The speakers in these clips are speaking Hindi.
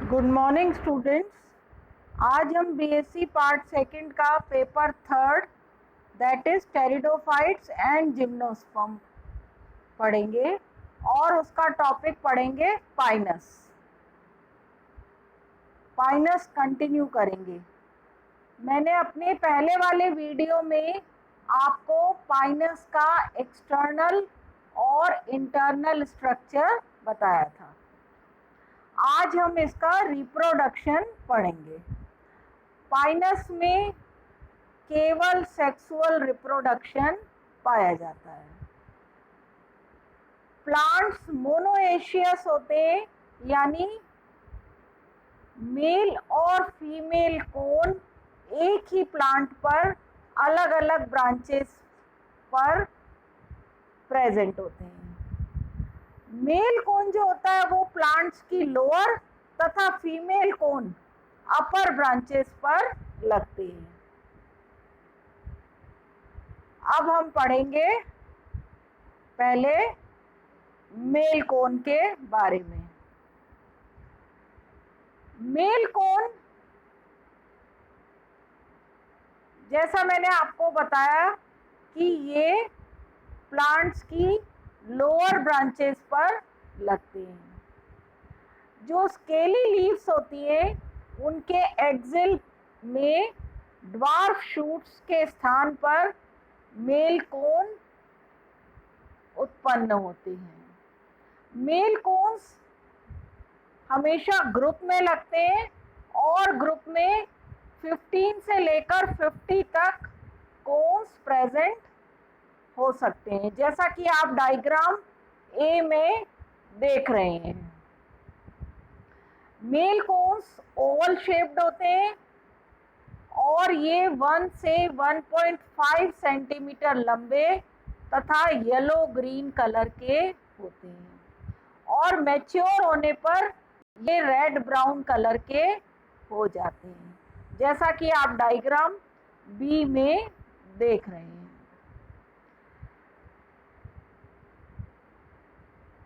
Good morning students. आज हम बीएससी पार्ट सेकंड का paper third that is pteridophytes and gymnosperm पढ़ेंगे और उसका टॉपिक पढ़ेंगे पाइनस। पाइनस कंटिन्यू करेंगे। मैंने अपने पहले वाले वीडियो में आपको पाइनस का एक्सटर्नल और इंटरनल स्ट्रक्चर बताया था। आज हम इसका रिप्रोडक्शन पढ़ेंगे। पाइनस में केवल सेक्सुअल रिप्रोडक्शन पाया जाता है। प्लांट्स मोनोएशियस होते हैं, यानी मेल और फीमेल कोन एक ही प्लांट पर अलग अलग ब्रांचेस पर प्रेजेंट होते हैं। मेल कोन जो होता है वो प्लांट्स की लोअर तथा फीमेल कोन अपर ब्रांचेस पर लगते हैं। अब हम पढ़ेंगे पहले मेल कोन के बारे में। मेल कोन, जैसा मैंने आपको बताया कि ये प्लांट्स की लोअर ब्रांचेस पर लगते हैं। जो स्केली लीव्स होती है उनके एक्सिल में ड्वार्फ शूट्स के स्थान पर मेल कोन उत्पन्न होते हैं। मेल कोन्स हमेशा ग्रुप में लगते हैं और ग्रुप में 15 से लेकर 50 तक कोन्स प्रेजेंट हो सकते हैं, जैसा कि आप डायग्राम ए में देख रहे हैं। मेल कोन्स ओवल शेप्ड होते हैं और ये 1 से 1.5 सेंटीमीटर लंबे तथा येलो ग्रीन कलर के होते हैं और मैच्योर होने पर ये रेड ब्राउन कलर के हो जाते हैं, जैसा कि आप डायग्राम बी में देख रहे हैं।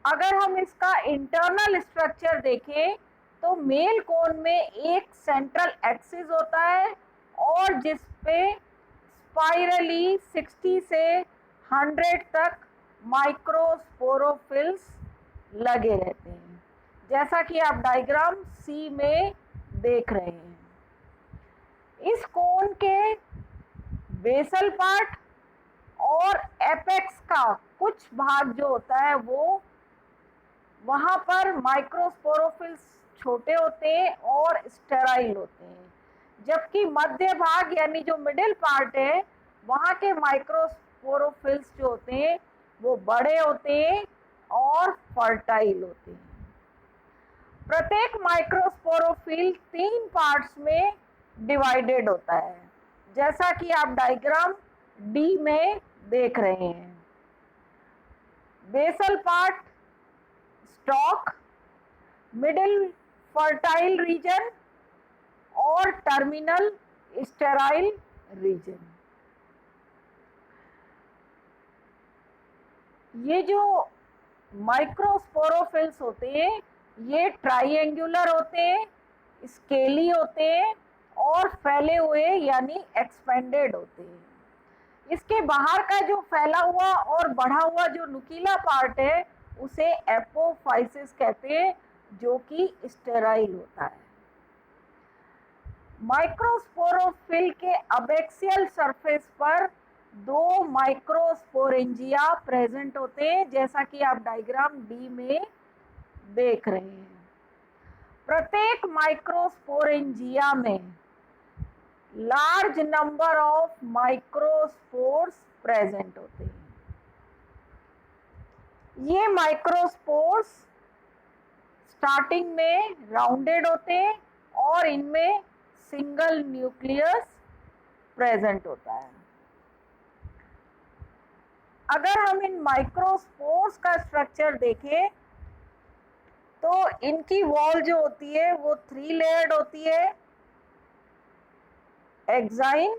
अगर हम इसका इंटरनल स्ट्रक्चर देखें तो मेल कोन में एक सेंट्रल एक्सिस होता है और जिस पे स्पाइरली 60 से 100 तक माइक्रोस्पोरोफिल्स लगे रहते हैं, जैसा कि आप डायग्राम सी में देख रहे हैं। इस कोन के बेसल पार्ट और एपेक्स का कुछ भाग जो होता है वो वहाँ पर माइक्रोस्पोरोफिल्स छोटे होते हैं और स्टेराइल होते हैं, जबकि मध्य भाग यानी जो मिडिल पार्ट है वहाँ के माइक्रोस्पोरोफिल्स जो होते हैं वो बड़े होते हैं और फर्टाइल होते हैं। प्रत्येक माइक्रोस्पोरोफिल 3 पार्ट्स में डिवाइडेड होता है, जैसा कि आप डायग्राम डी में देख रहे हैं। Basal part stalk, middle fertile region और टर्मिनल स्टेराइल रीजन। ये जो माइक्रोस्पोरोफिल्स होते हैं ये ट्राइएंगुलर होते हैं, स्केली होते हैं और फैले हुए यानी एक्सपेंडेड होते हैं। इसके बाहर का जो फैला हुआ और बढ़ा हुआ जो नुकीला पार्ट है उसे एपोफाइसिस कहते हैं, जो कि स्टेराइल होता है। माइक्रोस्पोरोफिल के अबैक्सियल सरफेस पर 2 माइक्रोस्पोरेंजिया प्रेजेंट होते हैं, जैसा कि आप डायग्राम डी में देख रहे हैं। प्रत्येक माइक्रोस्पोरेंजिया में large number of microspores present होते हैं। ये माइक्रोस्पोर्स स्टार्टिंग में राउंडेड होते हैं और इनमें सिंगल न्यूक्लियस प्रेजेंट होता है। अगर हम इन माइक्रोस्पोर्स का स्ट्रक्चर देखें तो इनकी वॉल जो होती है वो 3 लेयर्ड होती है। एक्साइन,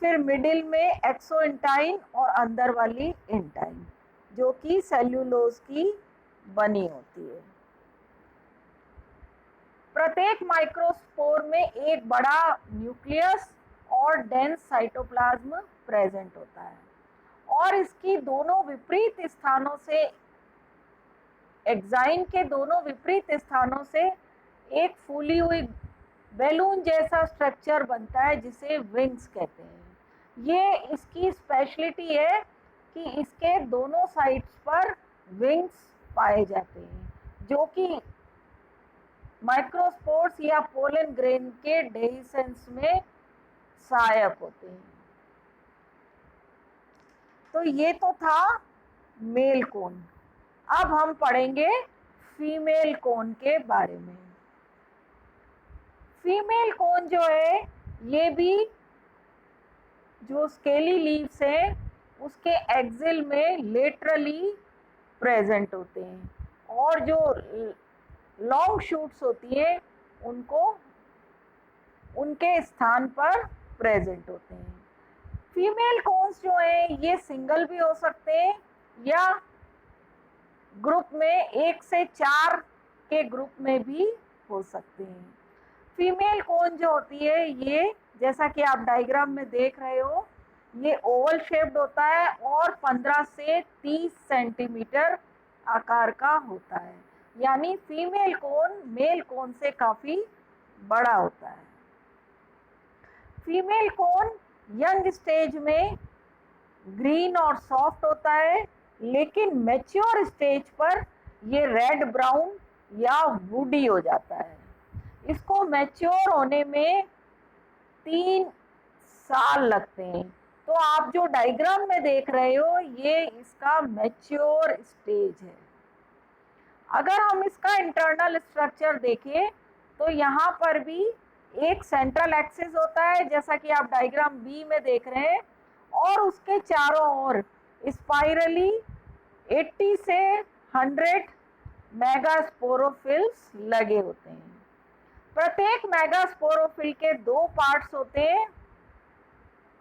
फिर मिडिल में एक्सोइंटाइन और अंदर वाली इंटाइन, जो कि सेल्यूलोज की बनी होती है। प्रत्येक माइक्रोस्पोर में एक बड़ा न्यूक्लियस और डेंस साइटोप्लाज्म प्रेजेंट होता है, और इसकी दोनों विपरीत स्थानों से, एक्साइन के दोनों विपरीत स्थानों से एक फूली हुई बैलून जैसा स्ट्रक्चर बनता है जिसे विंग्स कहते हैं। ये इसकी स्पेशलिटी है कि इसके दोनों साइड्स पर विंग्स पाए जाते हैं जो कि माइक्रोस्पोर्स या पोलन ग्रेन के डेhiscence में सहायक होते हैं। तो ये तो था मेल कोन। अब हम पढ़ेंगे फीमेल कोन के बारे में। फीमेल कोन जो है ये भी जो स्केली लीव्स है उसके एक्सिल में लेटरली प्रेजेंट होते हैं, और जो लॉन्ग शूट्स होती है उनको उनके स्थान पर प्रेजेंट होते हैं। फीमेल कोन्स जो है ये सिंगल भी हो सकते हैं या ग्रुप में 1 से 4 के ग्रुप में भी हो सकते हैं। फीमेल कोन जो होती है ये, जैसा कि आप डायग्राम में देख रहे हो, ये ओवल शेप्ड होता है और 15 से 30 सेंटीमीटर आकार का होता है, यानी फीमेल कोन मेल कोन से काफ़ी बड़ा होता है। फीमेल कोन यंग स्टेज में ग्रीन और सॉफ्ट होता है, लेकिन मैच्योर स्टेज पर ये रेड ब्राउन या वुडी हो जाता है। इसको मैच्योर होने में 3 साल लगते हैं। तो आप जो डायग्राम में देख रहे हो ये इसका मैच्योर स्टेज है। अगर हम इसका इंटरनल स्ट्रक्चर देखें तो यहाँ पर भी एक सेंट्रल एक्सिस होता है जैसा कि आप डायग्राम बी में देख रहे हैं, और उसके चारों ओर स्पाइरली 80 से 100 मेगास्पोरोफिल्स लगे होते हैं। प्रत्येक मेगास्पोरोफिल के 2 पार्ट्स होते हैं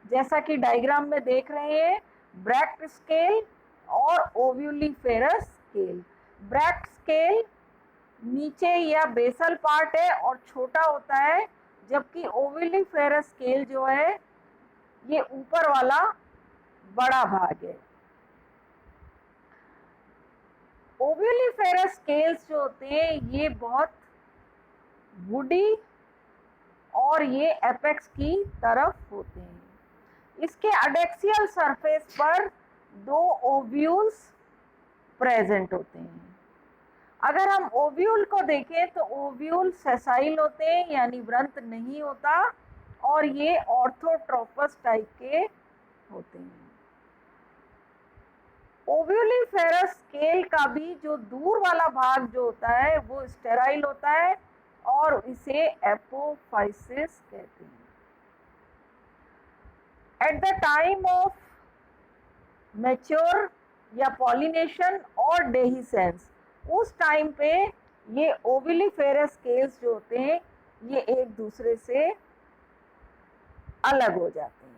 जैसा कि डायग्राम में देख रहे हैं, ब्रैक्ट स्केल और ओव्यूलिफेरस स्केल। ब्रैक्ट स्केल नीचे या बेसल पार्ट है और छोटा होता है, जबकि ओव्यूलिफेरस स्केल जो है ये ऊपर वाला बड़ा भाग है। ओव्यूलिफेरस स्केल्स जो होते हैं ये बहुत वुडी और ये एपेक्स की तरफ होते हैं। इसके एडेक्सियल सरफेस पर 2 ओव्यूल्स प्रेजेंट होते हैं। अगर हम ओव्यूल को देखें तो ओव्यूल सेसाइल होते हैं, यानी वृंत नहीं होता, और ये ऑर्थोट्रोपस टाइप के होते हैं। ओव्यूलिफेरस स्केल का भी जो दूर वाला भाग जो होता है वो स्टेराइल होता है और इसे एपोफाइसिस कहते हैं। At the time of mature या पॉलिनेशन और डेhiscence, उस टाइम पे ये ओव्यूलिफेरस स्केल्स जो होते हैं ये एक दूसरे से अलग हो जाते हैं।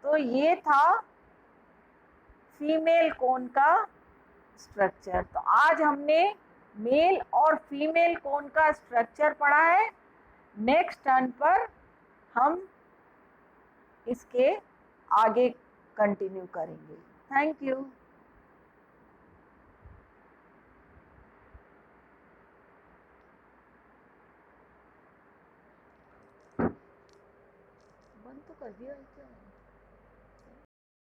तो ये था फीमेल कोन का स्ट्रक्चर। तो आज हमने मेल और फीमेल कोन का स्ट्रक्चर पढ़ा है। नेक्स्ट टर्न पर हम इसके आगे कंटिन्यू करेंगे। Thank you. बंद तो कर दिया क्या?